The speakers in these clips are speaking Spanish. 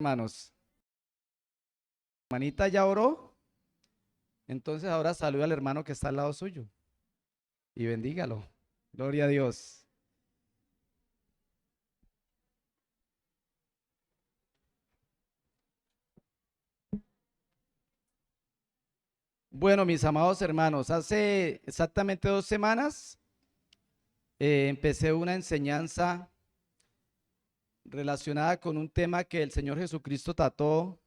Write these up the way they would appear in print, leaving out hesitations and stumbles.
hermanos? ¿Hermanita ya oró? Entonces ahora saluda al hermano que está al lado suyo y bendígalo. Gloria a Dios. Bueno, mis amados hermanos, hace exactamente 2 semanas empecé una enseñanza relacionada con un tema que el Señor Jesucristo trató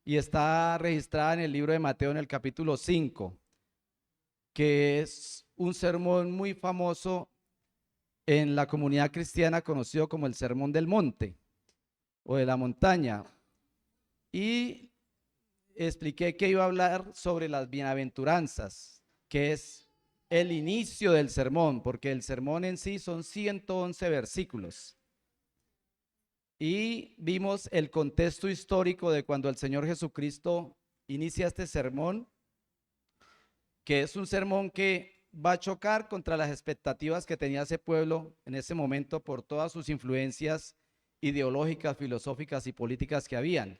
y está registrada en el libro de Mateo en el capítulo 5, que es un sermón muy famoso en la comunidad cristiana conocido como el Sermón del Monte o de la montaña. Y expliqué que iba a hablar sobre las bienaventuranzas, que es el inicio del sermón, porque el sermón en sí son 111 versículos. Y vimos el contexto histórico de cuando el Señor Jesucristo inicia este sermón, que es un sermón que va a chocar contra las expectativas que tenía ese pueblo en ese momento por todas sus influencias ideológicas, filosóficas y políticas que habían.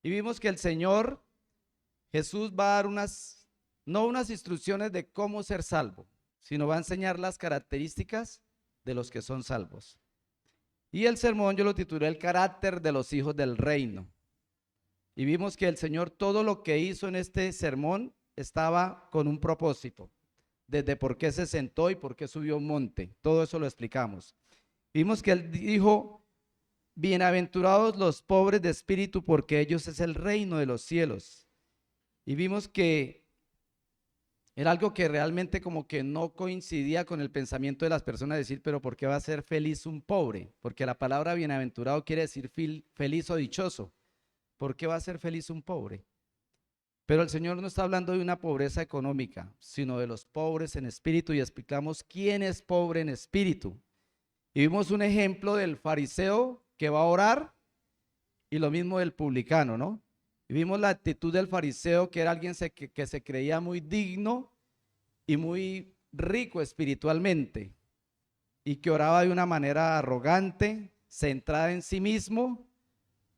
Y vimos que el Señor Jesús va a dar no unas instrucciones de cómo ser salvo, sino va a enseñar las características de los que son salvos. Y el sermón yo lo titulé El carácter de los hijos del reino. Y vimos que el Señor todo lo que hizo en este sermón estaba con un propósito, desde por qué se sentó y por qué subió un monte, todo eso lo explicamos. Vimos que él dijo, bienaventurados los pobres de espíritu, porque ellos es el reino de los cielos. Y vimos que era algo que realmente como que no coincidía con el pensamiento de las personas, decir, pero ¿por qué va a ser feliz un pobre? Porque la palabra bienaventurado quiere decir feliz o dichoso. ¿Por qué va a ser feliz un pobre? Pero el Señor no está hablando de una pobreza económica, sino de los pobres en espíritu, y explicamos quién es pobre en espíritu. Y vimos un ejemplo del fariseo que va a orar y lo mismo del publicano, ¿no? Y vimos la actitud del fariseo, que era alguien que se creía muy digno y muy rico espiritualmente y que oraba de una manera arrogante, centrada en sí mismo,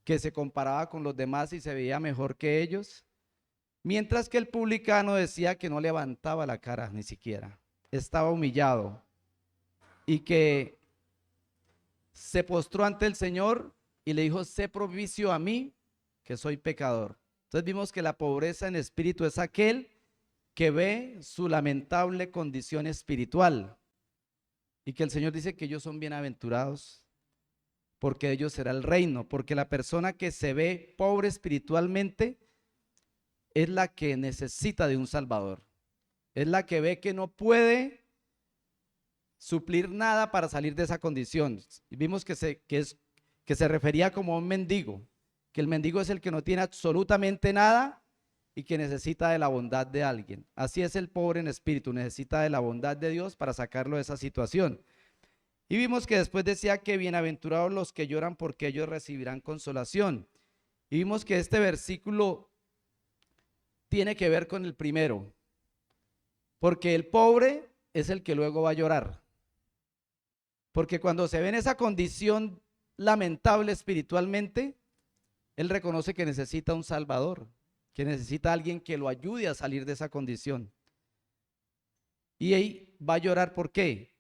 que se comparaba con los demás y se veía mejor que ellos, mientras que el publicano decía que no levantaba la cara ni siquiera, estaba humillado y que se postró ante el Señor y le dijo, sé propicio a mí, que soy pecador. Entonces vimos que la pobreza en espíritu es aquel que ve su lamentable condición espiritual y que el Señor dice que ellos son bienaventurados porque de ellos será el reino, porque la persona que se ve pobre espiritualmente es la que necesita de un Salvador, es la que ve que no puede suplir nada para salir de esa condición. Y vimos que se refería como a un mendigo, que el mendigo es el que no tiene absolutamente nada y que necesita de la bondad de alguien. Así es el pobre en espíritu, necesita de la bondad de Dios para sacarlo de esa situación. Y vimos que después decía que bienaventurados los que lloran porque ellos recibirán consolación. Y vimos que este versículo tiene que ver con el primero, porque el pobre es el que luego va a llorar. Porque cuando se ve en esa condición lamentable espiritualmente, él reconoce que necesita un Salvador, que necesita a alguien que lo ayude a salir de esa condición. Y ahí va a llorar, ¿por qué?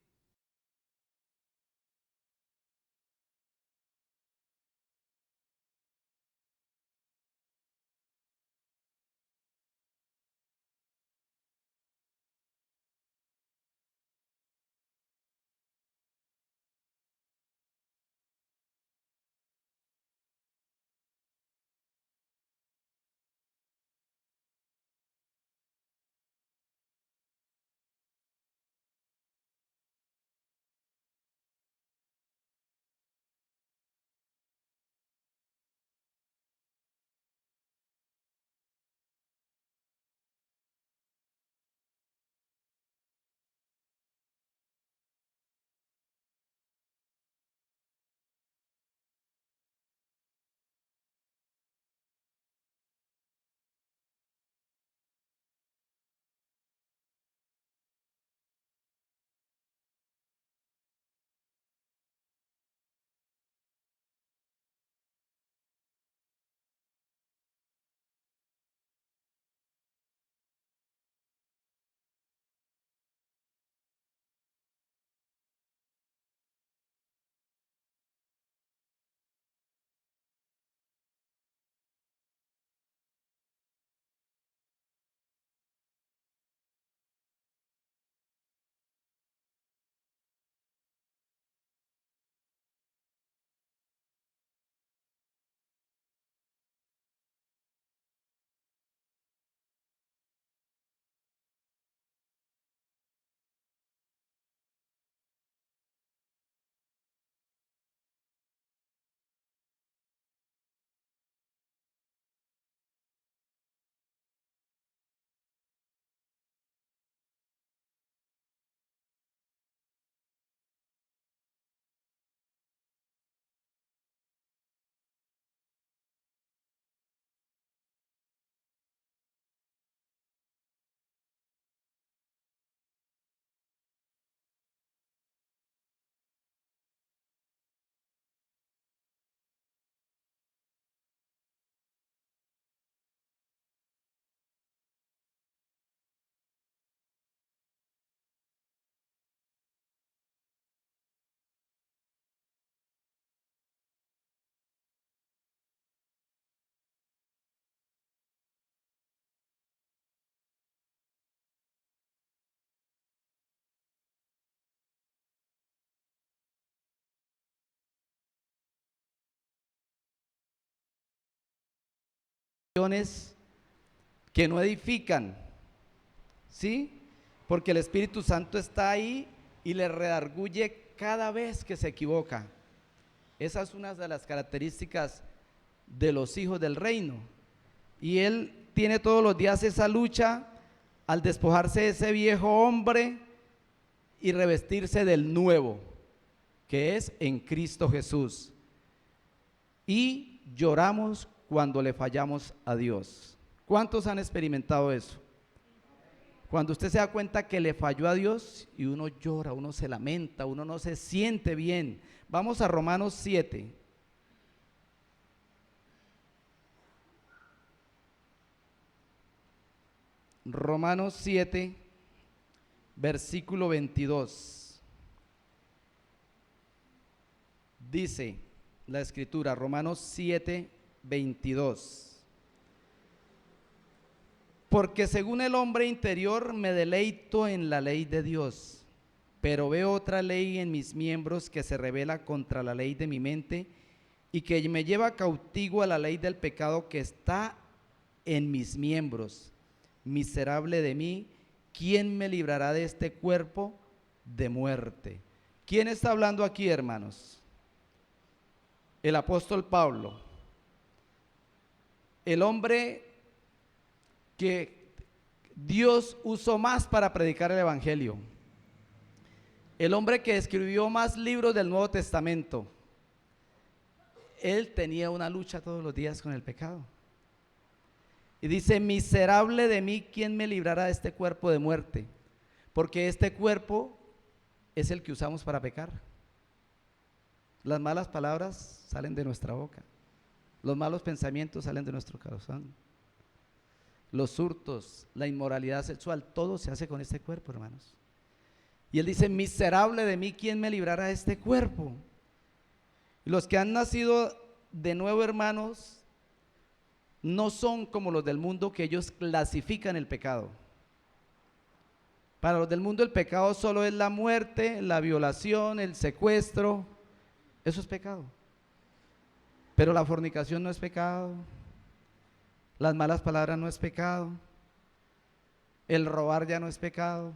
que no edifican, ¿sí? Porque el Espíritu Santo está ahí y le redarguye cada vez que se equivoca. Esa es una de las características de los hijos del reino. Y él tiene todos los días esa lucha al despojarse de ese viejo hombre y revestirse del nuevo, que es en Cristo Jesús. Y lloramos cuando le fallamos a Dios. ¿Cuántos han experimentado eso? Cuando usted se da cuenta que le falló a Dios y uno llora, uno se lamenta, uno no se siente bien. Vamos a Romanos 7. Romanos 7, versículo 22. Dice la escritura, Romanos 7, 22. Porque según el hombre interior me deleito en la ley de Dios, pero veo otra ley en mis miembros que se rebela contra la ley de mi mente y que me lleva cautivo a la ley del pecado que está en mis miembros. Miserable de mí, ¿quién me librará de este cuerpo de muerte? ¿Quién está hablando aquí, hermanos? El apóstol Pablo, el hombre que Dios usó más para predicar el evangelio, el hombre que escribió más libros del Nuevo Testamento. Él tenía una lucha todos los días con el pecado. Y dice, miserable de mí, ¿quién me librará de este cuerpo de muerte? Porque este cuerpo es el que usamos para pecar. Las malas palabras salen de nuestra boca. Los malos pensamientos salen de nuestro corazón. Los hurtos, la inmoralidad sexual, todo se hace con este cuerpo, hermanos. Y él dice, miserable de mí, ¿quién me librará de este cuerpo? Y los que han nacido de nuevo, hermanos, no son como los del mundo, que ellos clasifican el pecado. Para los del mundo el pecado solo es la muerte, la violación, el secuestro. Eso es pecado. Pero la fornicación no es pecado. Las malas palabras no es pecado. El robar ya no es pecado.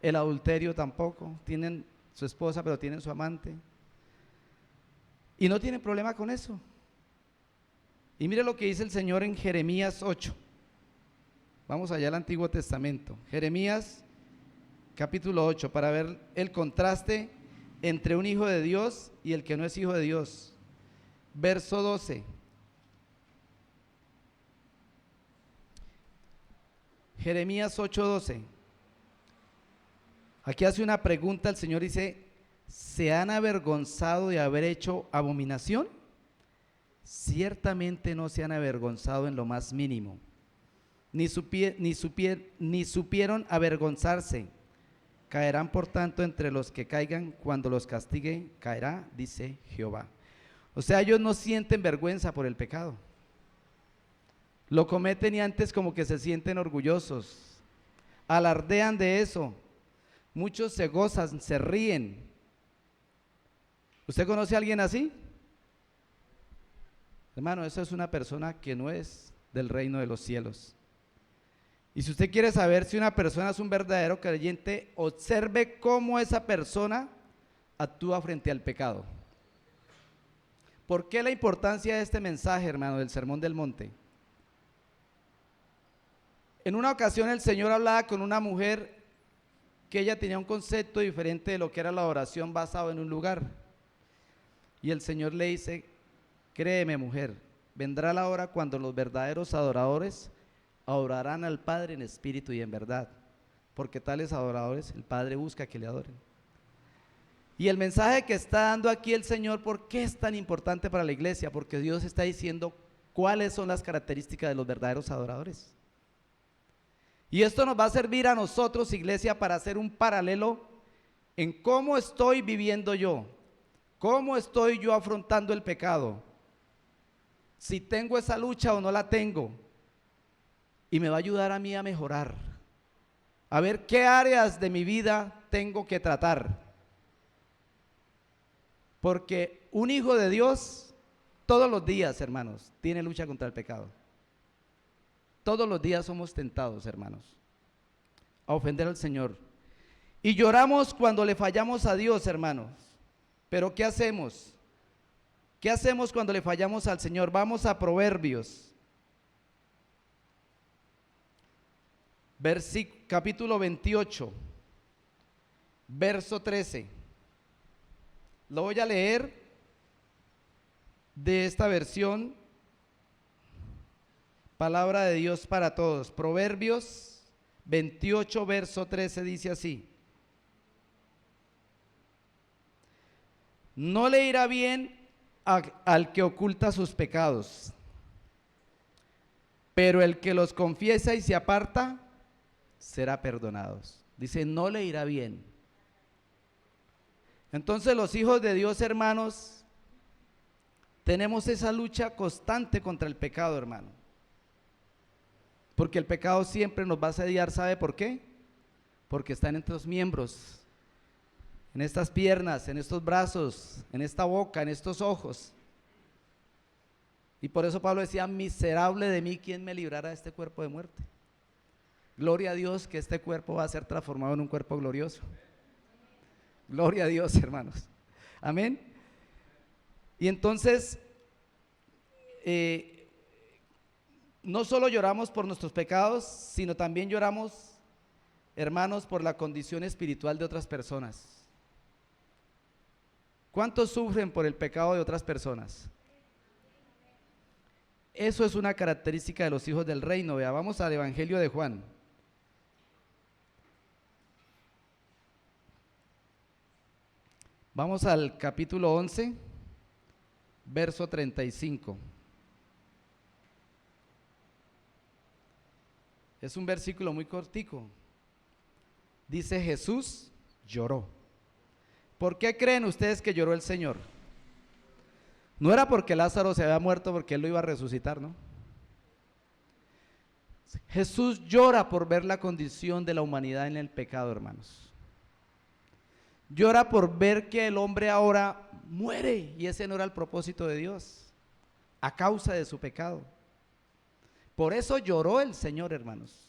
El adulterio tampoco. Tienen su esposa, pero tienen su amante. Y no tienen problema con eso. Y mire lo que dice el Señor en Jeremías 8. Vamos allá al Antiguo Testamento. Jeremías capítulo 8, para ver el contraste entre un hijo de Dios y el que no es hijo de Dios. Verso 12. Jeremías 8:12. Aquí hace una pregunta el Señor, dice, ¿se han avergonzado de haber hecho abominación? Ciertamente no se han avergonzado en lo más mínimo, ni supieron avergonzarse. Caerán por tanto entre los que caigan, cuando los castigue caerá, dice Jehová. O sea, ellos no sienten vergüenza por el pecado. Lo cometen y antes como que se sienten orgullosos, alardean de eso. Muchos se gozan, se ríen. ¿Usted conoce a alguien así? Hermano, esa es una persona que no es del reino de los cielos. Y si usted quiere saber si una persona es un verdadero creyente, observe cómo esa persona actúa frente al pecado. ¿Por qué la importancia de este mensaje, hermano, del Sermón del Monte? En una ocasión el Señor hablaba con una mujer que ella tenía un concepto diferente de lo que era la adoración basado en un lugar. Y el Señor le dice, créeme, mujer, vendrá la hora cuando los verdaderos adoradores adorarán al Padre en espíritu y en verdad, porque tales adoradores el Padre busca que le adoren. Y el mensaje que está dando aquí el Señor, ¿por qué es tan importante para la iglesia? Porque Dios está diciendo cuáles son las características de los verdaderos adoradores. Y esto nos va a servir a nosotros, iglesia, para hacer un paralelo en cómo estoy viviendo yo, cómo estoy yo afrontando el pecado, si tengo esa lucha o no la tengo. Y me va a ayudar a mí a mejorar, a ver qué áreas de mi vida tengo que tratar. Porque un hijo de Dios, todos los días, hermanos, tiene lucha contra el pecado. Todos los días somos tentados, hermanos, a ofender al Señor. Y lloramos cuando le fallamos a Dios, hermanos. Pero ¿qué hacemos? ¿Qué hacemos cuando le fallamos al Señor? Vamos a Proverbios, capítulo 28, verso 13. Lo voy a leer de esta versión, Palabra de Dios para todos. Proverbios 28, verso 13 dice así: no le irá bien al que oculta sus pecados, pero el que los confiesa y se aparta será perdonado. Dice, no le irá bien. Entonces los hijos de Dios, hermanos, tenemos esa lucha constante contra el pecado, hermano. Porque el pecado siempre nos va a asediar, ¿sabe por qué? Porque está en estos miembros, en estas piernas, en estos brazos, en esta boca, en estos ojos. Y por eso Pablo decía, miserable de mí, ¿quién me librará de este cuerpo de muerte? Gloria a Dios que este cuerpo va a ser transformado en un cuerpo glorioso. Gloria a Dios, hermanos. Amén. Y entonces, no solo lloramos por nuestros pecados, sino también lloramos, hermanos, por la condición espiritual de otras personas. ¿Cuántos sufren por el pecado de otras personas? Eso es una característica de los hijos del reino. Vea, vamos al Evangelio de Juan. Vamos al capítulo 11, verso 35. Es un versículo muy cortico. Dice, Jesús lloró. ¿Por qué creen ustedes que lloró el Señor? No era porque Lázaro se había muerto, porque él lo iba a resucitar, ¿no? Jesús llora por ver la condición de la humanidad en el pecado, hermanos. Llora por ver que el hombre ahora muere, y ese no era el propósito de Dios, a causa de su pecado. Por eso lloró el Señor, hermanos.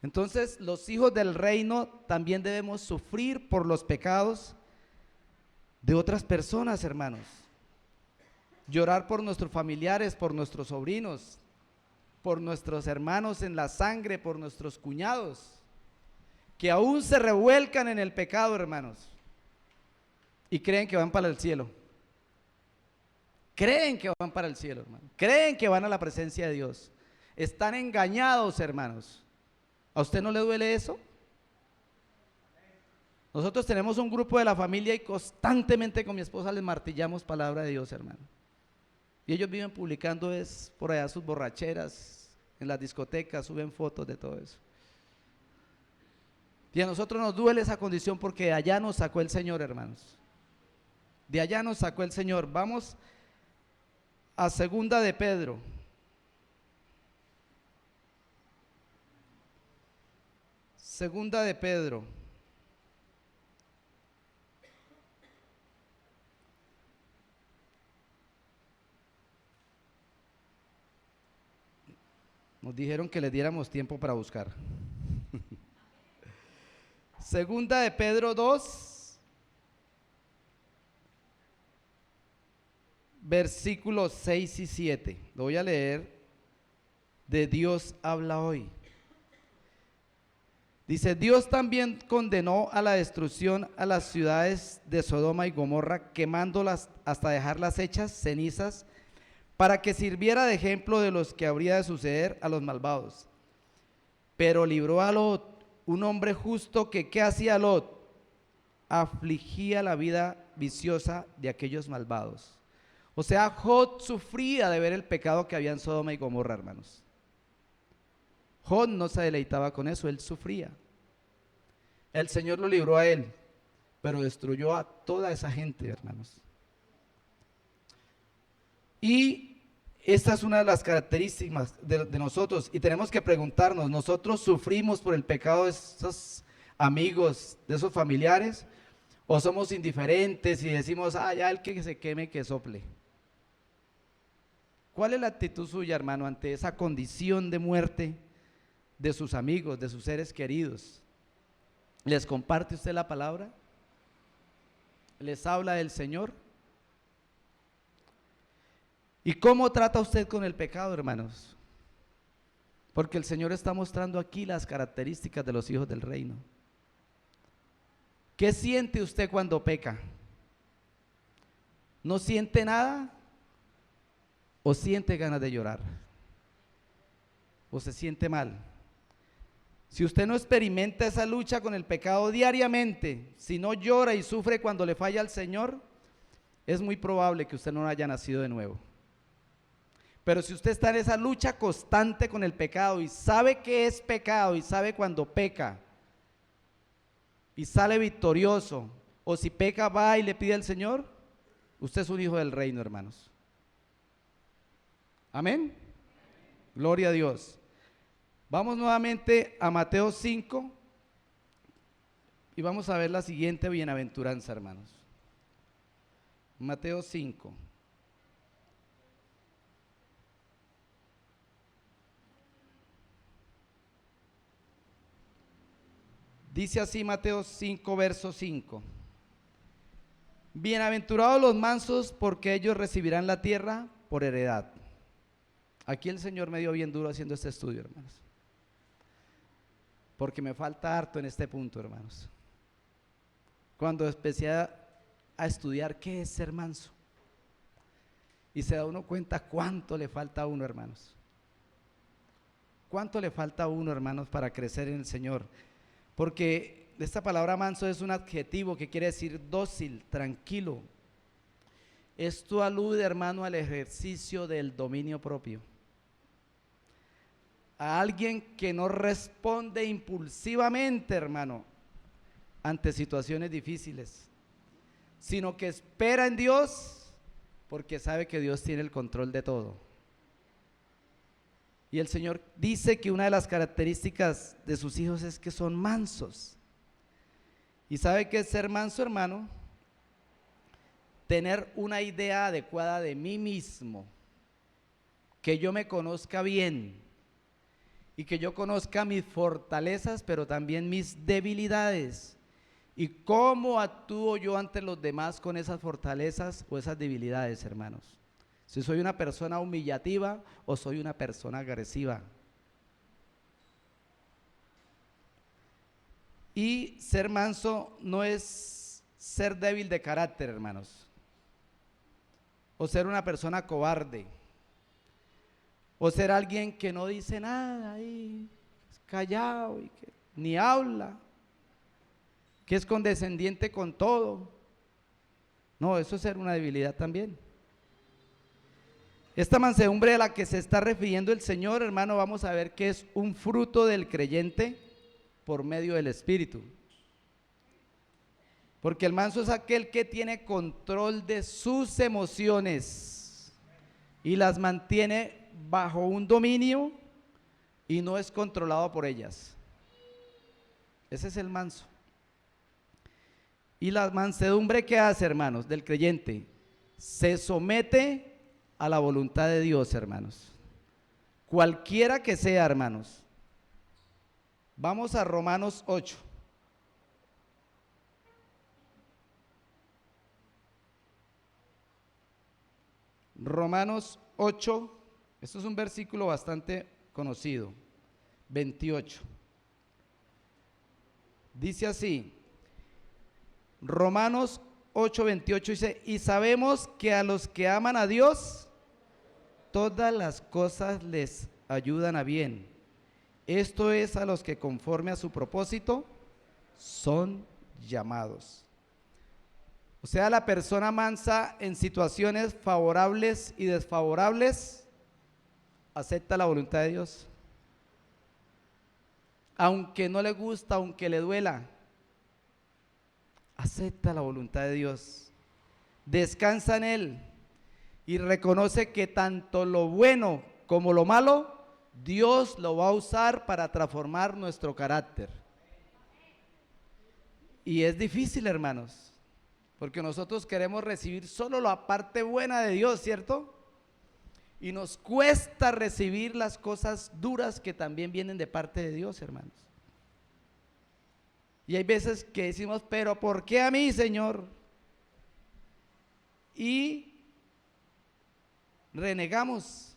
Entonces, los hijos del reino también debemos sufrir por los pecados de otras personas, hermanos. Llorar por nuestros familiares, por nuestros sobrinos, por nuestros hermanos en la sangre, por nuestros cuñados, que aún se revuelcan en el pecado, hermanos, y creen que van para el cielo. Creen que van para el cielo, hermanos. Creen que van a la presencia de Dios. Están engañados, hermanos. ¿A usted no le duele eso? Nosotros tenemos un grupo de la familia y constantemente con mi esposa les martillamos palabra de Dios, hermano. Y ellos viven publicando por allá sus borracheras, en las discotecas, suben fotos de todo eso. Y a nosotros nos duele esa condición porque de allá nos sacó el Señor, hermanos. De allá nos sacó el Señor. Vamos a Segunda de Pedro. Segunda de Pedro. Nos dijeron que le diéramos tiempo para buscar. Segunda de Pedro 2, versículos 6 y 7. Lo voy a leer. De Dios habla hoy. Dice, Dios también condenó a la destrucción a las ciudades de Sodoma y Gomorra, quemándolas hasta dejarlas hechas cenizas, para que sirviera de ejemplo de los que habría de suceder a los malvados. Pero libró a Lot, un hombre justo que, ¿qué hacía Lot? Afligía la vida viciosa de aquellos malvados. O sea, Lot sufría de ver el pecado que había en Sodoma y Gomorra, hermanos. Lot no se deleitaba con eso, él sufría. El Señor lo libró a él, pero destruyó a toda esa gente, hermanos. Y esta es una de las características de nosotros, y tenemos que preguntarnos, ¿nosotros sufrimos por el pecado de esos amigos, de esos familiares? ¿O somos indiferentes y decimos, ya el que se queme, que sople? ¿Cuál es la actitud suya, hermano, ante esa condición de muerte de sus amigos, de sus seres queridos? ¿Les comparte usted la palabra? ¿Les habla del Señor? ¿Y cómo trata usted con el pecado, hermanos? Porque el Señor está mostrando aquí las características de los hijos del reino. ¿Qué siente usted cuando peca? ¿No siente nada? ¿O siente ganas de llorar? ¿O se siente mal? Si usted no experimenta esa lucha con el pecado diariamente, si no llora y sufre cuando le falla al Señor, es muy probable que usted no haya nacido de nuevo. Pero si usted está en esa lucha constante con el pecado y sabe que es pecado y sabe cuando peca y sale victorioso, o si peca va y le pide al Señor, usted es un hijo del reino, hermanos. Amén. Gloria a Dios. Vamos nuevamente a Mateo 5 y vamos a ver la siguiente bienaventuranza, hermanos. Mateo 5. Dice así Mateo 5, verso 5. Bienaventurados los mansos, porque ellos recibirán la tierra por heredad. Aquí el Señor me dio bien duro haciendo este estudio, hermanos, porque me falta harto en este punto, hermanos. Cuando empecé a estudiar qué es ser manso, y se da uno cuenta cuánto le falta a uno, hermanos. Cuánto le falta a uno, hermanos, para crecer en el Señor. Porque esta palabra manso es un adjetivo que quiere decir dócil, tranquilo. Esto alude, hermano, al ejercicio del dominio propio. A alguien que no responde impulsivamente, hermano, ante situaciones difíciles, sino que espera en Dios porque sabe que Dios tiene el control de todo. Y el Señor dice que una de las características de sus hijos es que son mansos. ¿Y sabe qué es ser manso, hermano? Tener una idea adecuada de mí mismo, que yo me conozca bien y que yo conozca mis fortalezas, pero también mis debilidades, y cómo actúo yo ante los demás con esas fortalezas o esas debilidades, hermanos. Si soy una persona humillativa o soy una persona agresiva. Y ser manso no es ser débil de carácter, hermanos, o ser una persona cobarde, o ser alguien que no dice nada ahí, callado y que ni habla, que es condescendiente con todo. No, eso es ser una debilidad también. Esta mansedumbre a la que se está refiriendo el Señor, hermano, vamos a ver que es un fruto del creyente por medio del Espíritu. Porque el manso es aquel que tiene control de sus emociones y las mantiene bajo un dominio y no es controlado por ellas. Ese es el manso. Y la mansedumbre, ¿qué hace, hermanos, del creyente? Se somete a la voluntad de Dios, hermanos, cualquiera que sea, hermanos. Vamos a Romanos 8. Romanos 8, esto es un versículo bastante conocido, 28. Dice así, Romanos 8:28 dice, y sabemos que a los que aman a Dios, todas las cosas les ayudan a bien. Esto es a los que conforme a su propósito son llamados. O sea, la persona mansa en situaciones favorables y desfavorables acepta la voluntad de Dios. Aunque no le gusta, aunque le duela, acepta la voluntad de Dios, descansa en Él y reconoce que tanto lo bueno como lo malo, Dios lo va a usar para transformar nuestro carácter. Y es difícil, hermanos, porque nosotros queremos recibir solo la parte buena de Dios, ¿cierto? Y nos cuesta recibir las cosas duras que también vienen de parte de Dios, hermanos. Y hay veces que decimos, pero ¿por qué a mí, Señor? Y renegamos.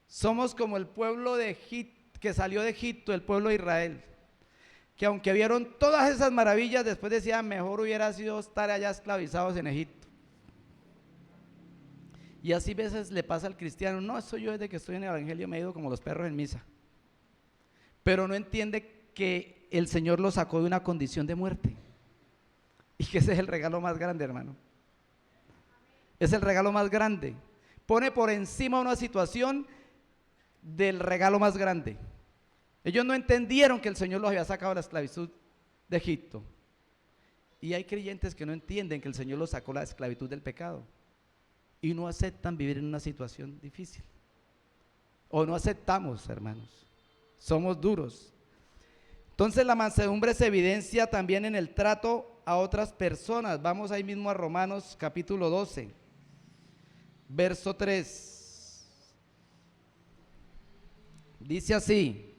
Somos como el pueblo de Egipto, que salió de Egipto, el pueblo de Israel, que aunque vieron todas esas maravillas, después decían, mejor hubiera sido estar allá esclavizados en Egipto. Y así a veces le pasa al cristiano, no, eso yo desde que estoy en el evangelio me he ido como los perros en misa. Pero no entiende que el Señor lo sacó de una condición de muerte. Y que ese es el regalo más grande, hermano. Es el regalo más grande. Pone por encima una situación del regalo más grande. Ellos no entendieron que el Señor los había sacado de la esclavitud de Egipto. Y hay creyentes que no entienden que el Señor los sacó de la esclavitud del pecado. Y no aceptan vivir en una situación difícil. O no aceptamos, hermanos. Somos duros. Entonces la mansedumbre se evidencia también en el trato a otras personas. Vamos ahí mismo a Romanos capítulo 12, verso 3. Dice así,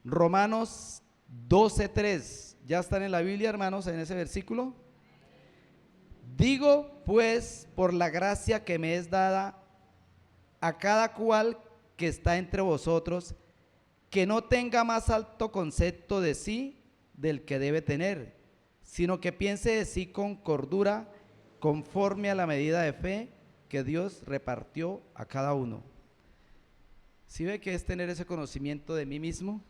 Romanos 12:3. ¿Ya están en la Biblia, hermanos, en ese versículo? Digo, pues, por la gracia que me es dada a cada cual que está entre vosotros, que no tenga más alto concepto de sí del que debe tener, sino que piense de sí con cordura, conforme a la medida de fe que Dios repartió a cada uno. ¿Sí ve que es tener ese conocimiento de mí mismo?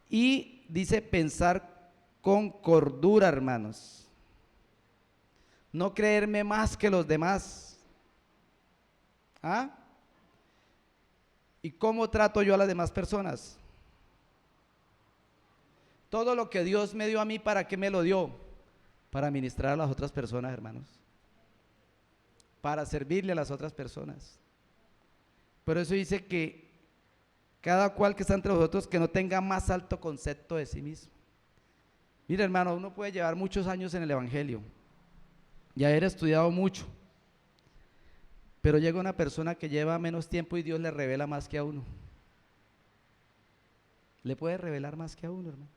Y dice pensar con cordura, hermanos. No creerme más que los demás. ¿Ah? ¿Y cómo trato yo a las demás personas? Todo lo que Dios me dio a mí, ¿para qué me lo dio? Para ministrar a las otras personas, hermanos. Para servirle a las otras personas. Por eso dice que cada cual que está entre vosotros que no tenga más alto concepto de sí mismo. Mira, hermano, uno puede llevar muchos años en el evangelio y haber estudiado mucho, pero llega una persona que lleva menos tiempo y Dios le revela más que a uno. Le puede revelar más que a uno, hermano.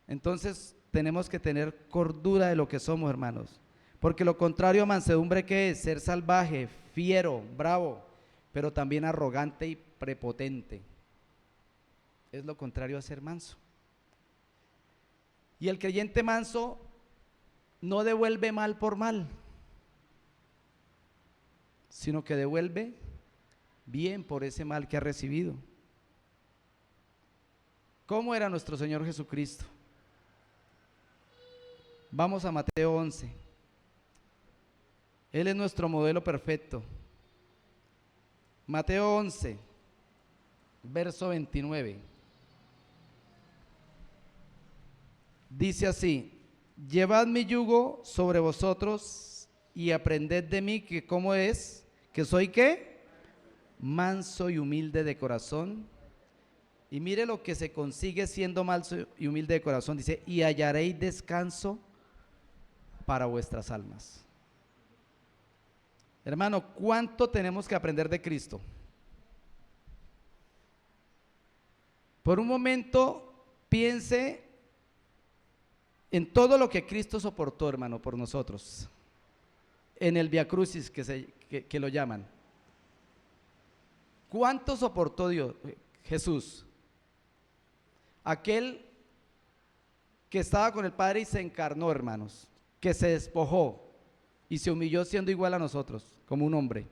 Entonces tenemos que tener cordura de lo que somos, hermanos, porque lo contrario a mansedumbre, ¿qué es? Ser salvaje, fiero, bravo, pero también arrogante y prepotente. Es lo contrario a ser manso. Y el creyente manso no devuelve mal por mal, sino que devuelve bien por ese mal que ha recibido. ¿Cómo era nuestro Señor Jesucristo? Vamos a Mateo 11. Él es nuestro modelo perfecto. Mateo 11, verso 29. Dice así: llevad mi yugo sobre vosotros y aprended de mí, que cómo es, que soy ¿qué? Manso y humilde de corazón. Y mire lo que se consigue siendo manso y humilde de corazón. Dice, y hallaréis descanso para vuestras almas. Hermano, ¿cuánto tenemos que aprender de Cristo? Por un momento piense en todo lo que Cristo soportó, hermano, por nosotros. En el Via Crucis que lo llaman. ¿Cuánto soportó Jesús? Aquel que estaba con el Padre y se encarnó, hermanos, que se despojó y se humilló siendo igual a nosotros, como un hombre.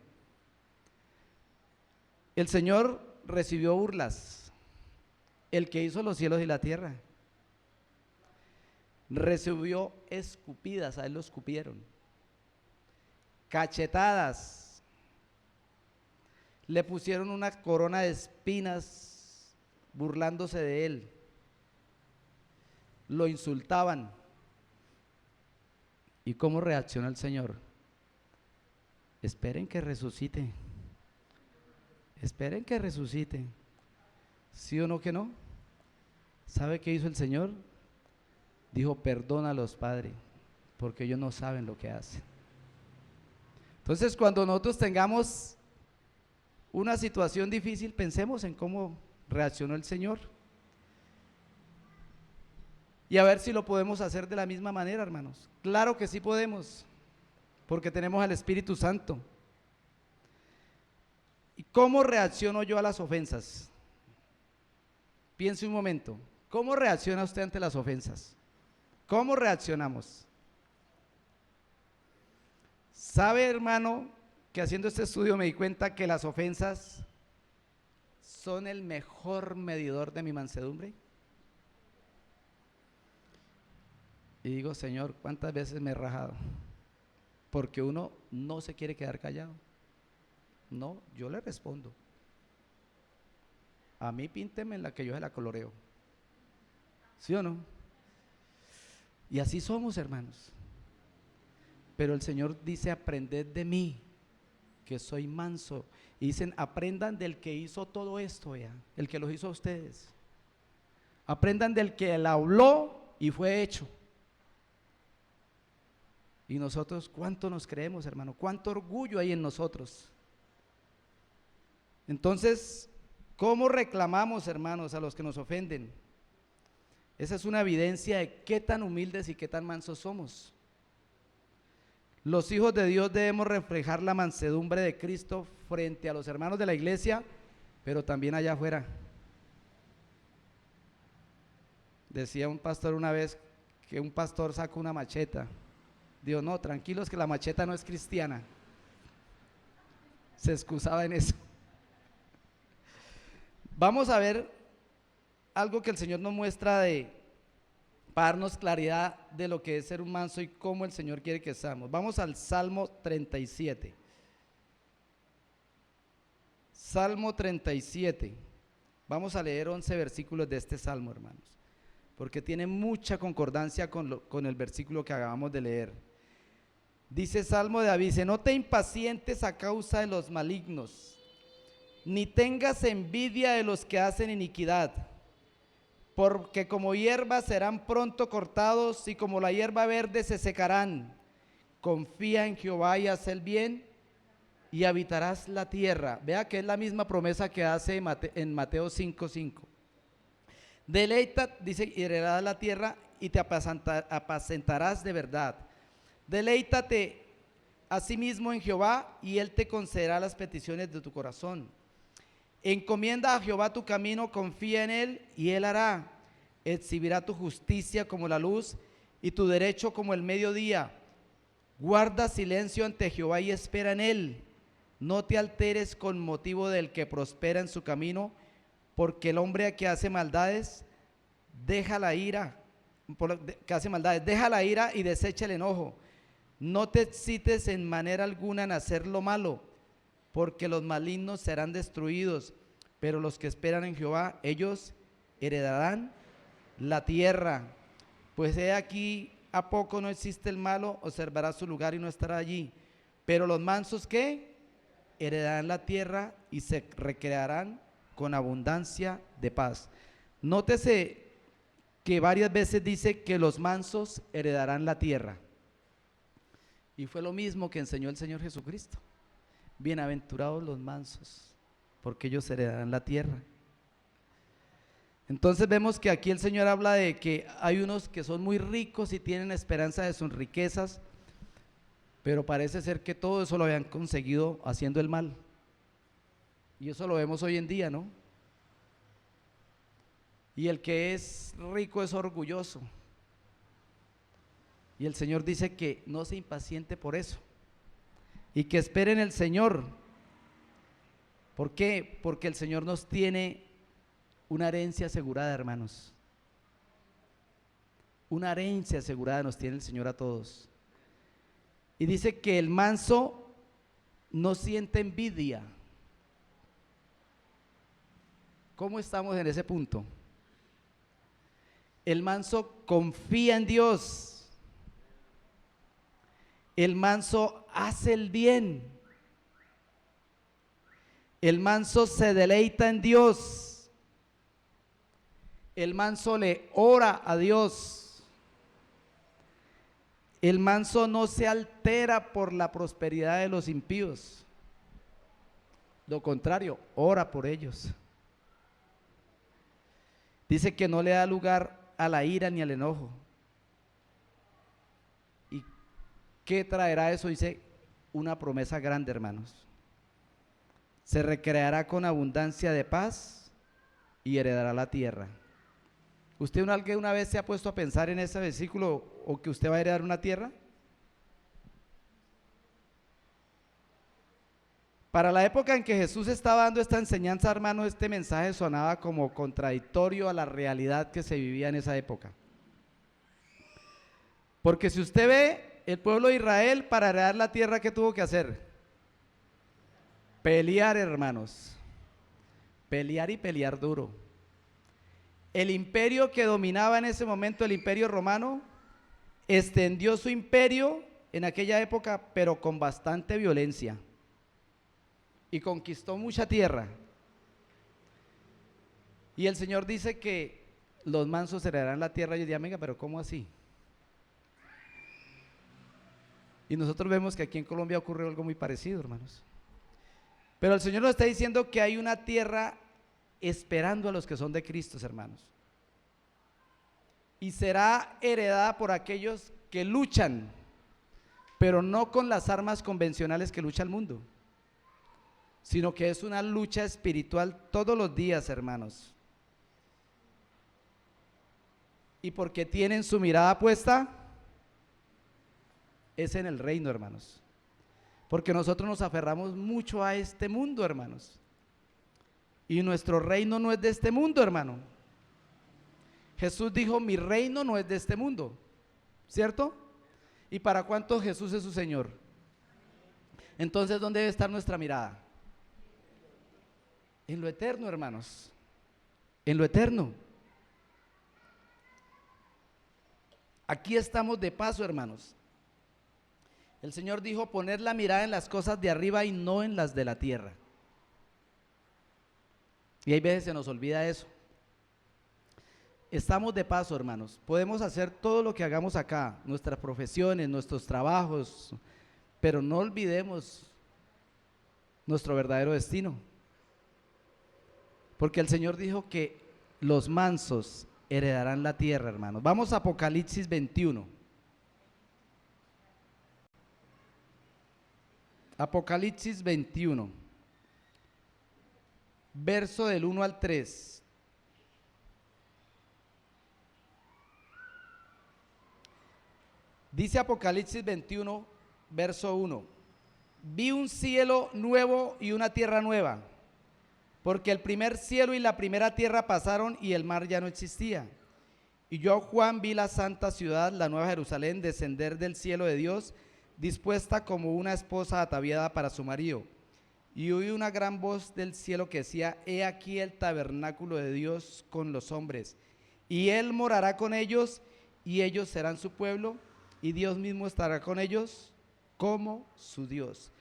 El Señor recibió burlas, el que hizo los cielos y la tierra. Recibió escupidas, a él lo escupieron, cachetadas, le pusieron una corona de espinas burlándose de él, lo insultaban. ¿Y cómo reacciona el Señor? Esperen que resucite, esperen que resucite. ¿Sí o no que no? ¿Sabe qué hizo el Señor? Dijo, perdónalos, Padre, porque ellos no saben lo que hacen. Entonces, cuando nosotros tengamos una situación difícil, pensemos en cómo reaccionó el Señor y a ver si lo podemos hacer de la misma manera, hermanos. Claro que sí podemos, porque tenemos al Espíritu Santo. ¿Y cómo reacciono yo a las ofensas? Piense un momento, ¿cómo reacciona usted ante las ofensas? ¿Cómo reaccionamos? ¿Sabe, hermano, que haciendo este estudio me di cuenta que las ofensas son el mejor medidor de mi mansedumbre? Y digo, Señor, ¿cuántas veces me he rajado? Porque uno no se quiere quedar callado. No, yo le respondo. A mí pínteme en la que yo se la coloreo. ¿Sí o no? Y así somos, hermanos. Pero el Señor dice, aprended de mí, que soy manso. Y dicen, aprendan del que hizo todo esto, ya, el que los hizo a ustedes. Aprendan del que él habló y fue hecho. Y nosotros, ¿cuánto nos creemos, hermano? ¿Cuánto orgullo hay en nosotros? Entonces, ¿cómo reclamamos, hermanos, a los que nos ofenden? Esa es una evidencia de qué tan humildes y qué tan mansos somos. Los hijos de Dios debemos reflejar la mansedumbre de Cristo frente a los hermanos de la iglesia, pero también allá afuera. Decía un pastor una vez que un pastor sacó una macheta. Dijo, no, tranquilos que la macheta no es cristiana. Se excusaba en eso. Vamos a ver algo que el Señor nos muestra para darnos claridad de lo que es ser un manso y cómo el Señor quiere que seamos. Vamos al Salmo 37. Salmo 37. Vamos a leer 11 versículos de este salmo, hermanos, porque tiene mucha concordancia con el versículo que acabamos de leer. Dice Salmo de David, dice, no te impacientes a causa de los malignos, ni tengas envidia de los que hacen iniquidad, porque como hierba serán pronto cortados y como la hierba verde se secarán. Confía en Jehová y haz el bien y habitarás la tierra. Vea que es la misma promesa que hace en Mateo 5:5. Deleita, dice, y heredarás la tierra y te apacentarás de verdad. Deleítate asimismo en Jehová y Él te concederá las peticiones de tu corazón. Encomienda a Jehová tu camino, confía en Él y Él hará. Exhibirá tu justicia como la luz y tu derecho como el mediodía. Guarda silencio ante Jehová y espera en Él. No te alteres con motivo del que prospera en su camino, porque el hombre que hace maldades, deja la ira y desecha el enojo. No te excites en manera alguna en hacer lo malo, porque los malignos serán destruidos, pero los que esperan en Jehová, ellos heredarán la tierra. Pues he aquí, a poco no existe el malo, observará su lugar y no estará allí. Pero los mansos, ¿qué? Heredarán la tierra y se recrearán con abundancia de paz. Nótese que varias veces dice que los mansos heredarán la tierra. Y fue lo mismo que enseñó el Señor Jesucristo. Bienaventurados los mansos, porque ellos heredarán la tierra. Entonces vemos que aquí el Señor habla de que hay unos que son muy ricos y tienen esperanza de sus riquezas, pero parece ser que todo eso lo habían conseguido haciendo el mal. Y eso lo vemos hoy en día, ¿no? Y el que es rico es orgulloso. Y el Señor dice que no se impaciente por eso y que espere en el Señor. ¿Por qué? Porque el Señor nos tiene una herencia asegurada, hermanos. Una herencia asegurada nos tiene el Señor a todos. Y dice que el manso no siente envidia. ¿Cómo estamos en ese punto? El manso confía en Dios. El manso hace el bien. El manso se deleita en Dios. El manso le ora a Dios. El manso no se altera por la prosperidad de los impíos. Lo contrario, ora por ellos. Dice que no le da lugar a la ira ni al enojo. ¿Y qué traerá eso? Dice, una promesa grande, hermanos. Se recreará con abundancia de paz y heredará la tierra. ¿Usted alguna vez se ha puesto a pensar en ese versículo o que usted va a heredar una tierra? Para la época en que Jesús estaba dando esta enseñanza, hermano, este mensaje sonaba como contradictorio a la realidad que se vivía en esa época. Porque si usted ve, el pueblo de Israel para heredar la tierra, ¿qué tuvo que hacer? Pelear, hermanos. Pelear y pelear duro. El imperio que dominaba en ese momento, el imperio romano, extendió su imperio en aquella época, pero con bastante violencia. Y conquistó mucha tierra. Y el Señor dice que los mansos heredarán la tierra. Y yo diría, venga, pero ¿cómo así? Y nosotros vemos que aquí en Colombia ocurre algo muy parecido, hermanos. Pero el Señor nos está diciendo que hay una tierra esperando a los que son de Cristo, hermanos. Y será heredada por aquellos que luchan, pero no con las armas convencionales que lucha el mundo, sino que es una lucha espiritual todos los días, hermanos. Y porque tienen su mirada puesta, es en el reino, hermanos. Porque nosotros nos aferramos mucho a este mundo, hermanos. Y nuestro reino no es de este mundo, hermano. Jesús dijo, mi reino no es de este mundo, ¿cierto? ¿Y para cuántos Jesús es su Señor? Entonces, ¿dónde debe estar nuestra mirada? En lo eterno, hermanos. En lo eterno. Aquí estamos de paso, hermanos. El Señor dijo poner la mirada en las cosas de arriba y no en las de la tierra. Y hay veces se nos olvida eso. Estamos de paso, hermanos. Podemos hacer todo lo que hagamos acá, nuestras profesiones, nuestros trabajos, pero no olvidemos nuestro verdadero destino. Porque el Señor dijo que los mansos heredarán la tierra, hermanos. Vamos a Apocalipsis 21. Apocalipsis 21, verso del 1 al 3. Dice Apocalipsis 21, verso 1. Vi un cielo nuevo y una tierra nueva, porque el primer cielo y la primera tierra pasaron y el mar ya no existía. Y yo, Juan, vi la santa ciudad, la nueva Jerusalén, descender del cielo de Dios, dispuesta como una esposa ataviada para su marido. Y oí una gran voz del cielo que decía, he aquí el tabernáculo de Dios con los hombres, y Él morará con ellos, y ellos serán su pueblo, y Dios mismo estará con ellos como su Dios.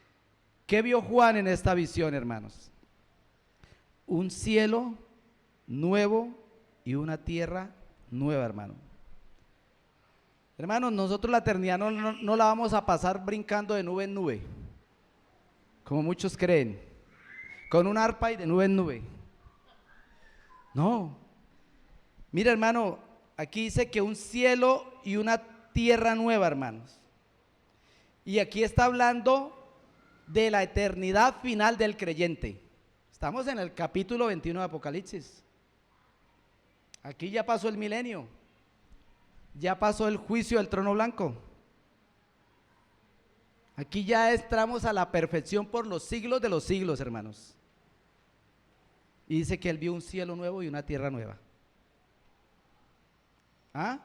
¿Qué vio Juan en esta visión, hermanos? Un cielo nuevo y una tierra nueva, hermano. Hermanos, nosotros la eternidad no la vamos a pasar brincando de nube en nube, como muchos creen, con un arpa y de nube en nube. No. Mira, hermano, aquí dice que un cielo y una tierra nueva, hermanos. Y aquí está hablando de la eternidad final del creyente. Estamos en el capítulo 21 de Apocalipsis. Aquí ya pasó el milenio. Ya pasó el juicio del trono blanco. Aquí ya entramos a la perfección por los siglos de los siglos, hermanos. Y dice que él vio un cielo nuevo y una tierra nueva. ¿Ah?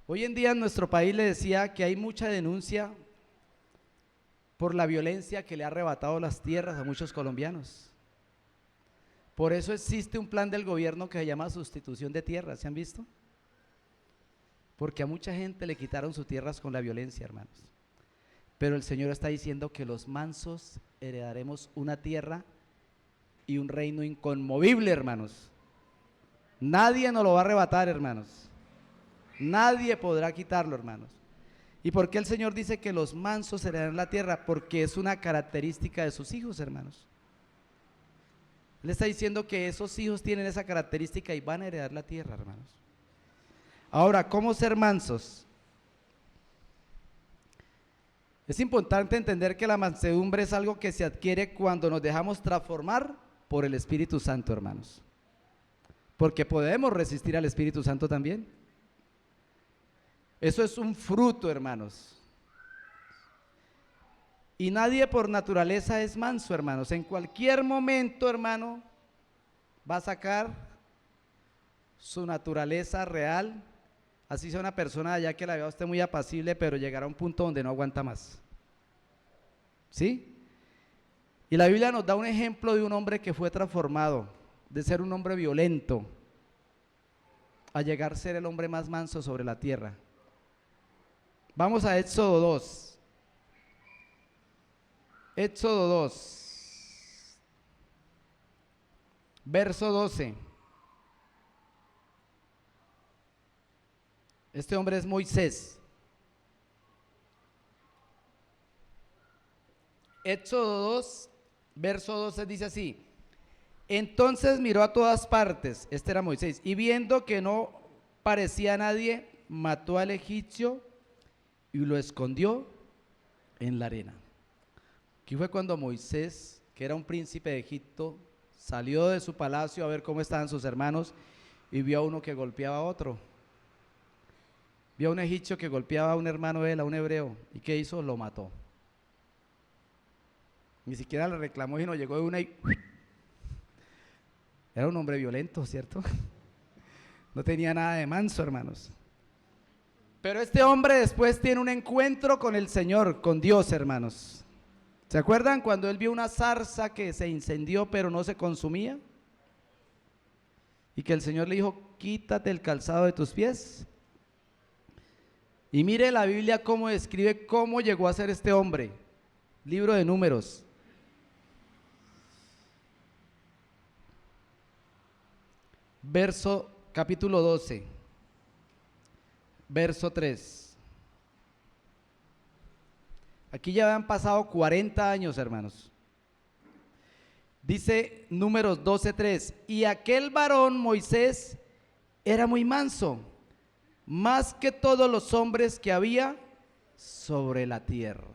Hoy en día en nuestro país le decía que hay mucha denuncia por la violencia que le ha arrebatado las tierras a muchos colombianos. Por eso existe un plan del gobierno que se llama sustitución de tierras, ¿se han visto? Porque a mucha gente le quitaron sus tierras con la violencia, hermanos. Pero el Señor está diciendo que los mansos heredaremos una tierra y un reino inconmovible, hermanos. Nadie nos lo va a arrebatar, hermanos. Nadie podrá quitarlo, hermanos. ¿Y por qué el Señor dice que los mansos heredarán la tierra? Porque es una característica de sus hijos, hermanos. Él está diciendo que esos hijos tienen esa característica y van a heredar la tierra, hermanos. Ahora, ¿cómo ser mansos? Es importante entender que la mansedumbre es algo que se adquiere cuando nos dejamos transformar por el Espíritu Santo, hermanos. Porque podemos resistir al Espíritu Santo también. Eso es un fruto, hermanos. Y nadie por naturaleza es manso, hermanos. En cualquier momento, hermano, va a sacar su naturaleza real. Así sea una persona allá que la vea a usted muy apacible, pero llegará a un punto donde no aguanta más. ¿Sí? Y la Biblia nos da un ejemplo de un hombre que fue transformado, de ser un hombre violento, a llegar a ser el hombre más manso sobre la tierra. Vamos a Éxodo 2. Éxodo 2, verso 12. Este hombre es Moisés. Éxodo 2, verso 12 dice así: entonces miró a todas partes, este era Moisés, y viendo que no parecía nadie, mató al egipcio y lo escondió en la arena. Aquí fue cuando Moisés, que era un príncipe de Egipto, salió de su palacio a ver cómo estaban sus hermanos y vio a uno que golpeaba a otro. Vio a un egipcio que golpeaba a un hermano de él, a un hebreo. ¿Y qué hizo? Lo mató. Ni siquiera le reclamó y no llegó de una y... Era un hombre violento, ¿cierto? No tenía nada de manso, hermanos. Pero este hombre después tiene un encuentro con el Señor, con Dios, hermanos. ¿Se acuerdan cuando él vio una zarza que se incendió pero no se consumía? Y que el Señor le dijo: quítate el calzado de tus pies. Y mire la Biblia cómo describe cómo llegó a ser este hombre. Libro de Números. Capítulo 12, verso 3. Aquí ya habían pasado 40 años, hermanos. Dice Números 12:3: y aquel varón Moisés era muy manso, más que todos los hombres que había sobre la tierra.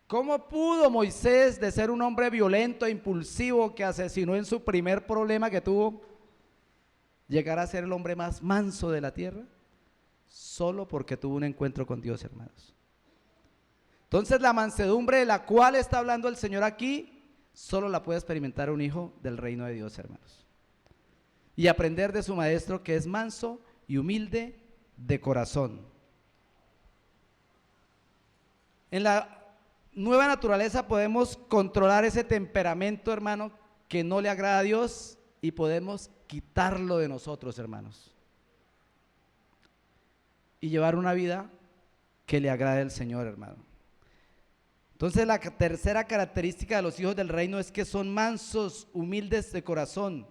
¿Cómo pudo Moisés, de ser un hombre violento e impulsivo que asesinó en su primer problema que tuvo, llegar a ser el hombre más manso de la tierra? Solo porque tuvo un encuentro con Dios, hermanos. Entonces la mansedumbre de la cual está hablando el Señor aquí, solo la puede experimentar un hijo del reino de Dios, hermanos. Y aprender de su maestro, que es manso y humilde de corazón. En la nueva naturaleza podemos controlar ese temperamento, hermano, que no le agrada a Dios, y podemos quitarlo de nosotros, hermanos, y llevar una vida que le agrade al Señor, hermano. Entonces la tercera característica de los hijos del reino es que son mansos, humildes de corazón,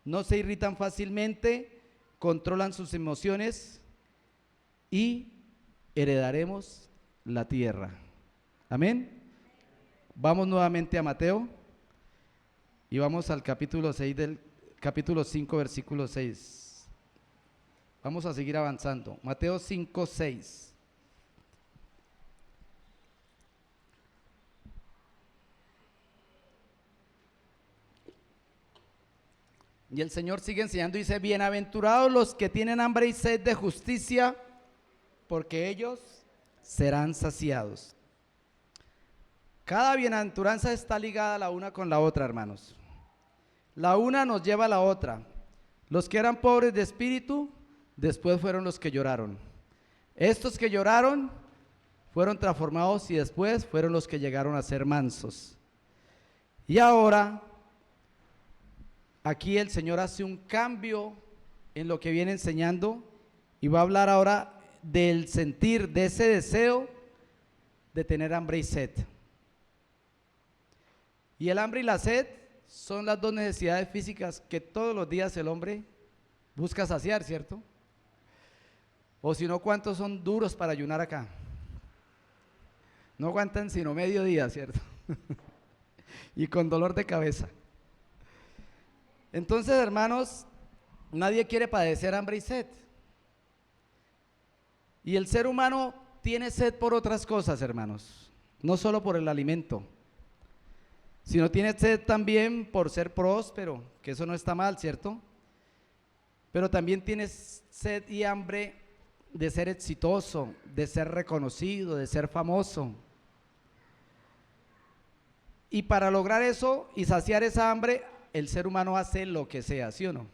no se irritan fácilmente, controlan sus emociones y heredaremos la tierra. Amén. Vamos nuevamente a Mateo y vamos al capítulo 6 del capítulo 5, versículo 6. Vamos a seguir avanzando. Mateo 5, 6. Y el Señor sigue enseñando y dice: bienaventurados los que tienen hambre y sed de justicia, porque ellos serán saciados. Cada bienaventuranza está ligada la una con la otra, hermanos. La una nos lleva a la otra. Los que eran pobres de espíritu, después fueron los que lloraron. Estos que lloraron fueron transformados y después fueron los que llegaron a ser mansos. Y ahora, aquí el Señor hace un cambio en lo que viene enseñando y va a hablar ahora del sentir, de ese deseo de tener hambre y sed. Y el hambre y la sed son las dos necesidades físicas que todos los días el hombre busca saciar, ¿cierto? O si no, ¿cuántos son duros para ayunar acá? No aguantan sino medio día, ¿cierto? Y con dolor de cabeza. Entonces, hermanos, nadie quiere padecer hambre y sed. Y el ser humano tiene sed por otras cosas, hermanos, no solo por el alimento, sino tiene sed también por ser próspero, que eso no está mal, ¿cierto? Pero también tiene sed y hambre de ser exitoso, de ser reconocido, de ser famoso. Y para lograr eso y saciar esa hambre, el ser humano hace lo que sea, ¿sí o no?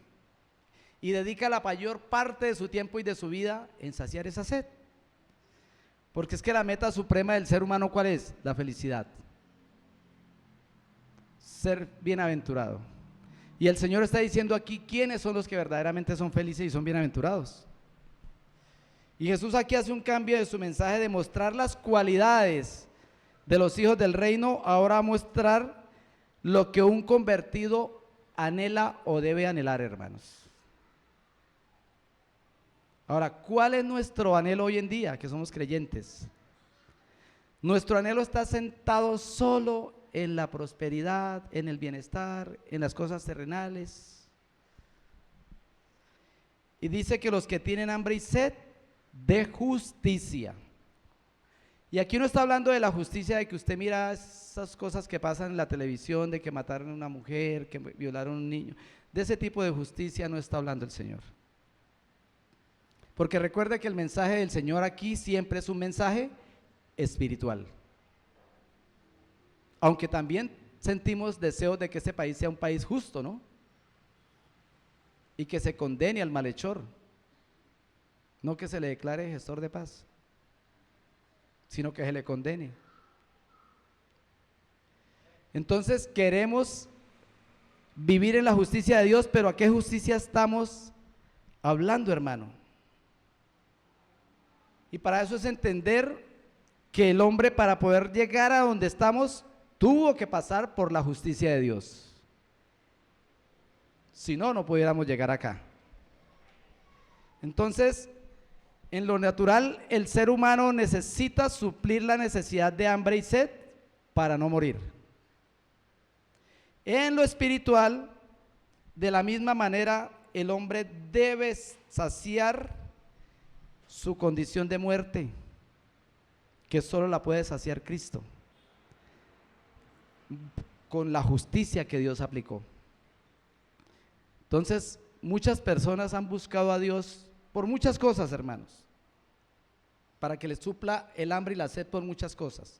Y dedica la mayor parte de su tiempo y de su vida en saciar esa sed. Porque es que la meta suprema del ser humano, ¿cuál es? La felicidad. Ser bienaventurado. Y el Señor está diciendo aquí quiénes son los que verdaderamente son felices y son bienaventurados. Y Jesús aquí hace un cambio de su mensaje de mostrar las cualidades de los hijos del reino, ahora a mostrar lo que un convertido anhela o debe anhelar, hermanos. Ahora, ¿cuál es nuestro anhelo hoy en día, que somos creyentes? Nuestro anhelo está sentado solo en la prosperidad, en el bienestar, en las cosas terrenales. Y dice que los que tienen hambre y sed de justicia. Y aquí no está hablando de la justicia de que usted mira esas cosas que pasan en la televisión, de que mataron a una mujer, que violaron a un niño. De ese tipo de justicia no está hablando el Señor. Porque recuerde que el mensaje del Señor aquí siempre es un mensaje espiritual. Aunque también sentimos deseos de que este país sea un país justo, ¿no? Y que se condene al malhechor, no que se le declare gestor de paz, sino que se le condene. Entonces queremos vivir en la justicia de Dios, pero ¿a qué justicia estamos hablando, hermano? Y para eso es entender que el hombre, para poder llegar a donde estamos, tuvo que pasar por la justicia de Dios. Si no, no pudiéramos llegar acá. Entonces, en lo natural, el ser humano necesita suplir la necesidad de hambre y sed para no morir. En lo espiritual, de la misma manera, el hombre debe saciar su condición de muerte, que solo la puede saciar Cristo, con la justicia que Dios aplicó. Entonces, muchas personas han buscado a Dios por muchas cosas, hermanos, para que les supla el hambre y la sed por muchas cosas.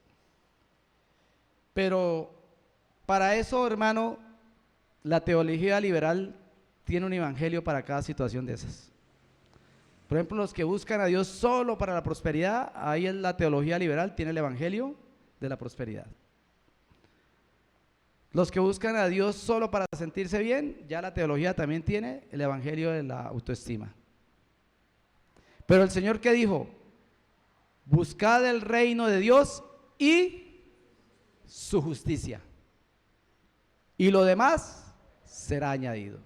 Pero para eso, hermano, la teología liberal tiene un evangelio para cada situación de esas. Por ejemplo, los que buscan a Dios solo para la prosperidad, ahí en la teología liberal tiene el evangelio de la prosperidad. Los que buscan a Dios solo para sentirse bien, ya la teología también tiene el evangelio de la autoestima. Pero el Señor, ¿qué dijo? Buscad el reino de Dios y su justicia, y lo demás será añadido.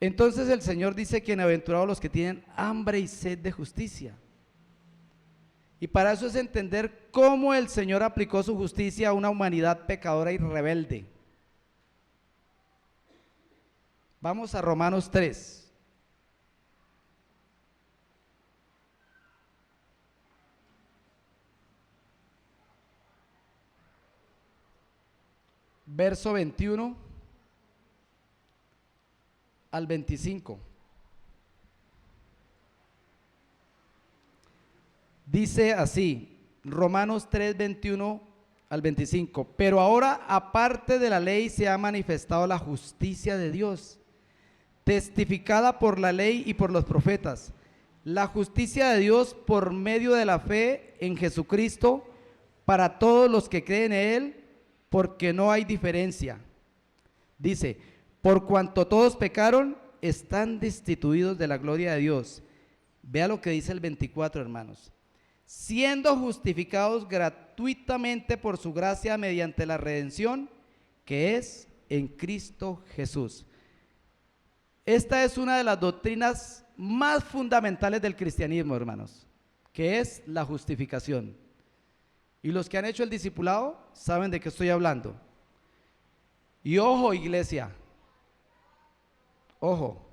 Entonces el Señor dice que bienaventurados los que tienen hambre y sed de justicia. Y para eso es entender cómo el Señor aplicó su justicia a una humanidad pecadora y rebelde. Vamos a Romanos 3. Verso 21 al 25. Dice así, Romanos 3, 21 al 25. Pero ahora, aparte de la ley, se ha manifestado la justicia de Dios, testificada por la ley y por los profetas. La justicia de Dios por medio de la fe en Jesucristo para todos los que creen en Él, porque no hay diferencia. Dice, por cuanto todos pecaron, están destituidos de la gloria de Dios. Vea lo que dice el 24, hermanos. Siendo justificados gratuitamente por su gracia mediante la redención que es en Cristo Jesús. Esta es una de las doctrinas más fundamentales del cristianismo, hermanos, que es la justificación. Y los que han hecho el discipulado saben de qué estoy hablando. Y ojo, iglesia, ojo,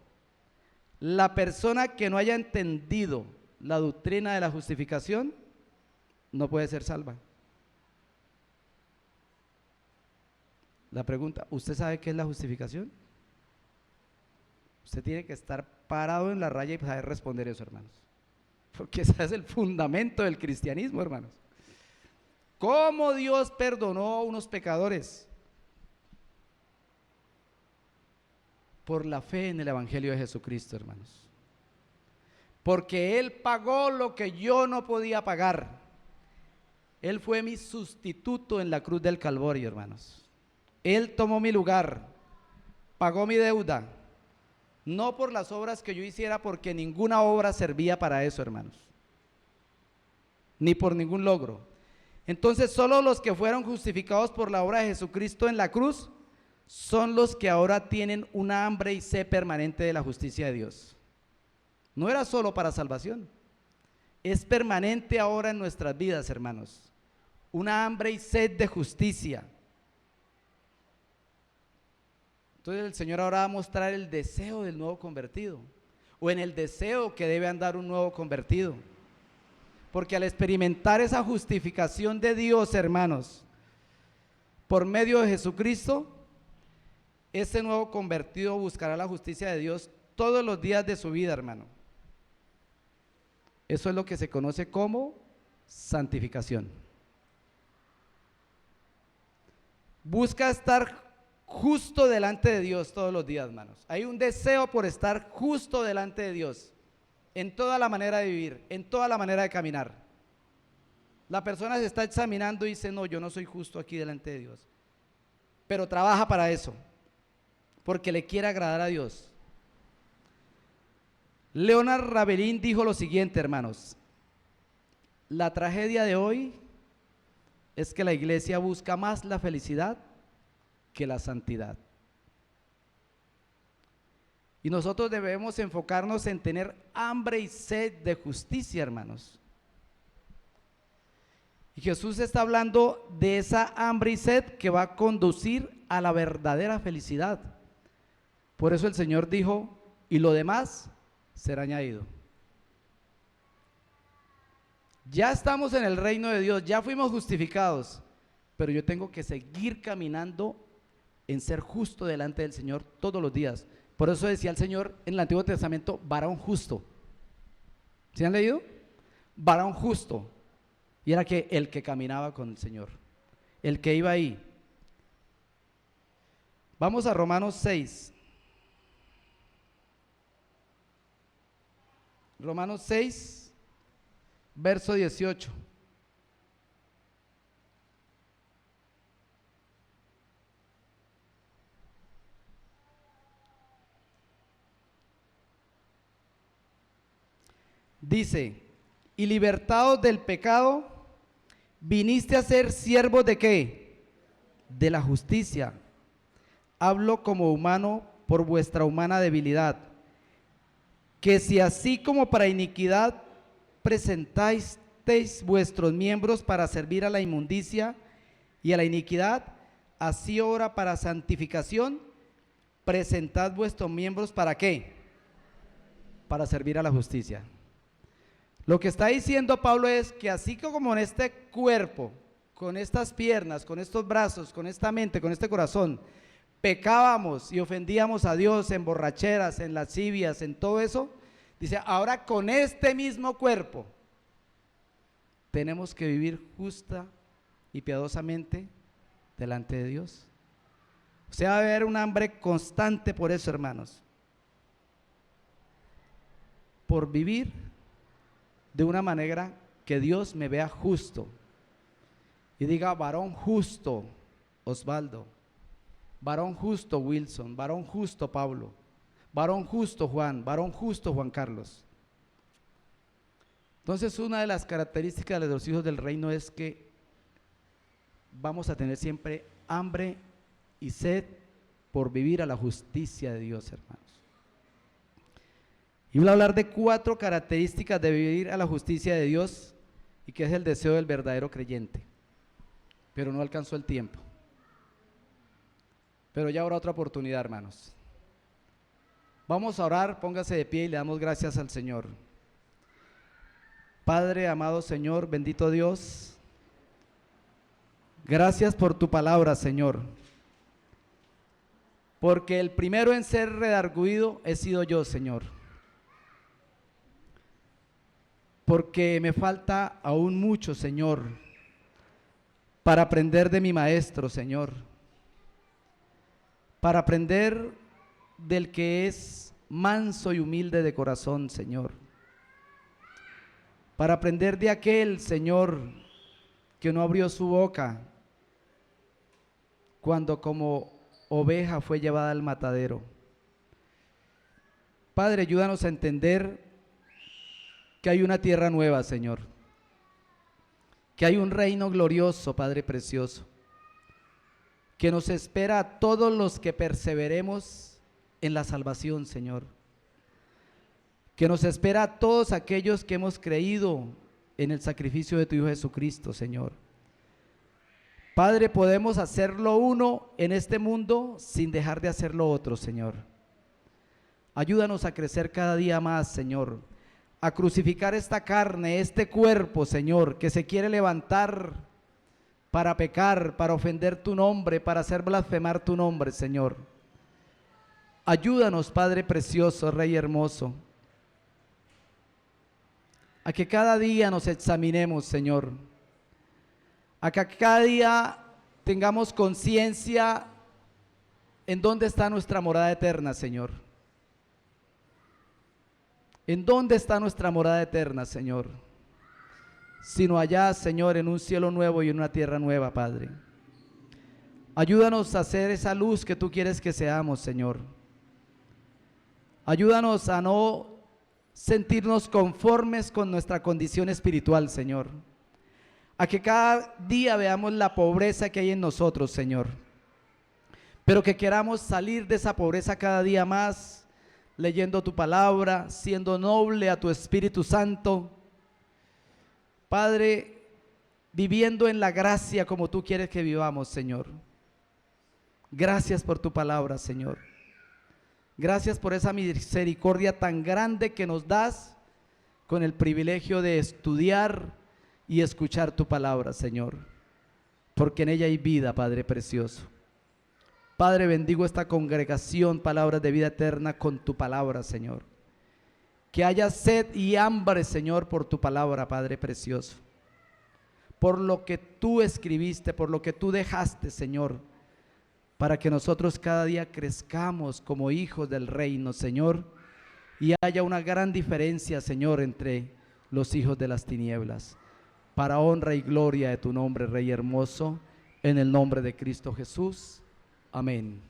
la persona que no haya entendido la doctrina de la justificación no puede ser salva. La pregunta, ¿usted sabe qué es la justificación? Usted tiene que estar parado en la raya y saber responder eso, hermanos. Porque ese es el fundamento del cristianismo, hermanos. ¿Cómo Dios perdonó a unos pecadores? Por la fe en el Evangelio de Jesucristo, hermanos. Porque Él pagó lo que yo no podía pagar. Él fue mi sustituto en la cruz del Calvario, hermanos. Él tomó mi lugar, pagó mi deuda. No por las obras que yo hiciera, porque ninguna obra servía para eso, hermanos. Ni por ningún logro. Entonces solo los que fueron justificados por la obra de Jesucristo en la cruz son los que ahora tienen una hambre y sed permanente de la justicia de Dios. No era solo para salvación, es permanente ahora en nuestras vidas, hermanos. Una hambre y sed de justicia. Entonces el Señor ahora va a mostrar el deseo del nuevo convertido, o en el deseo que debe andar un nuevo convertido. Porque al experimentar esa justificación de Dios, hermanos, por medio de Jesucristo, ese nuevo convertido buscará la justicia de Dios todos los días de su vida, hermano. Eso es lo que se conoce como santificación. Busca estar justo delante de Dios todos los días, hermanos. Hay un deseo por estar justo delante de Dios en toda la manera de vivir, en toda la manera de caminar. La persona se está examinando y dice, no, yo no soy justo aquí delante de Dios, pero trabaja para eso, porque le quiere agradar a Dios. Leonard Ravelin dijo lo siguiente, hermanos: la tragedia de hoy es que la iglesia busca más la felicidad que la santidad. Y nosotros debemos enfocarnos en tener hambre y sed de justicia, hermanos. Y Jesús está hablando de esa hambre y sed que va a conducir a la verdadera felicidad. Por eso el Señor dijo, y lo demás será añadido. Ya estamos en el reino de Dios, ya fuimos justificados, pero yo tengo que seguir caminando en ser justo delante del Señor todos los días. Por eso decía el Señor en el Antiguo Testamento, varón justo. ¿Sí han leído? Varón justo. Y era que el que caminaba con el Señor, el que iba ahí. Vamos a Romanos 6. Romanos 6, verso 18. Dice, y libertados del pecado, viniste a ser siervos de ¿qué? De la justicia. Hablo como humano por vuestra humana debilidad. Que si así como para iniquidad presentáis vuestros miembros para servir a la inmundicia y a la iniquidad, así ahora para santificación presentad vuestros miembros ¿para qué? Para servir a la justicia. Lo que está diciendo Pablo es que así como en este cuerpo, con estas piernas, con estos brazos, con esta mente, con este corazón, pecábamos y ofendíamos a Dios en borracheras, en lascivias, en todo eso, dice, ahora con este mismo cuerpo tenemos que vivir justa y piadosamente delante de Dios. O sea, va a haber un hambre constante por eso, hermanos, por vivir de una manera que Dios me vea justo y diga, varón justo Osvaldo, varón justo Wilson, varón justo Pablo, varón justo Juan, varón justo Juan Carlos. Entonces, una de las características de los hijos del reino es que vamos a tener siempre hambre y sed por vivir a la justicia de Dios, hermanos. Y voy a hablar de 4 características de vivir a la justicia de Dios y que es el deseo del verdadero creyente. Pero no alcanzó el tiempo. Pero ya habrá otra oportunidad, hermanos. Vamos a orar, póngase de pie y le damos gracias al Señor. Padre, amado Señor, bendito Dios, gracias por tu palabra, Señor. Porque el primero en ser redarguido he sido yo, Señor. Porque me falta aún mucho, Señor, para aprender de mi maestro, Señor. Para aprender del que es manso y humilde de corazón, Señor. Para aprender de aquel, Señor, que no abrió su boca cuando como oveja fue llevada al matadero. Padre, ayúdanos a entender que hay una tierra nueva, Señor. Que hay un reino glorioso, Padre precioso, que nos espera a todos los que perseveremos en la salvación, Señor. Que nos espera a todos aquellos que hemos creído en el sacrificio de tu Hijo Jesucristo, Señor. Padre, podemos hacerlo uno en este mundo sin dejar de hacerlo otro, Señor. Ayúdanos a crecer cada día más, Señor, a crucificar esta carne, este cuerpo, Señor, que se quiere levantar para pecar, para ofender tu nombre, para hacer blasfemar tu nombre, Señor. Ayúdanos, Padre precioso, Rey hermoso, a que cada día nos examinemos, Señor, a que cada día tengamos conciencia en dónde está nuestra morada eterna, Señor. ¿En dónde está nuestra morada eterna, Señor? Sino allá, Señor, en un cielo nuevo y en una tierra nueva, Padre. Ayúdanos a ser esa luz que tú quieres que seamos, Señor. Ayúdanos a no sentirnos conformes con nuestra condición espiritual, Señor. A que cada día veamos la pobreza que hay en nosotros, Señor. Pero que queramos salir de esa pobreza cada día más, leyendo tu palabra, siendo noble a tu Espíritu Santo. Padre, viviendo en la gracia como tú quieres que vivamos, Señor. Gracias por tu palabra, Señor. Gracias por esa misericordia tan grande que nos das con el privilegio de estudiar y escuchar tu palabra, Señor. Porque en ella hay vida, Padre precioso. Padre, bendigo esta congregación, palabras de vida eterna con tu palabra, Señor. Que haya sed y hambre, Señor, por tu palabra, Padre precioso. Por lo que tú escribiste, por lo que tú dejaste, Señor, para que nosotros cada día crezcamos como hijos del reino, Señor, y haya una gran diferencia, Señor, entre los hijos de las tinieblas. Para honra y gloria de tu nombre, Rey hermoso, en el nombre de Cristo Jesús. Amén.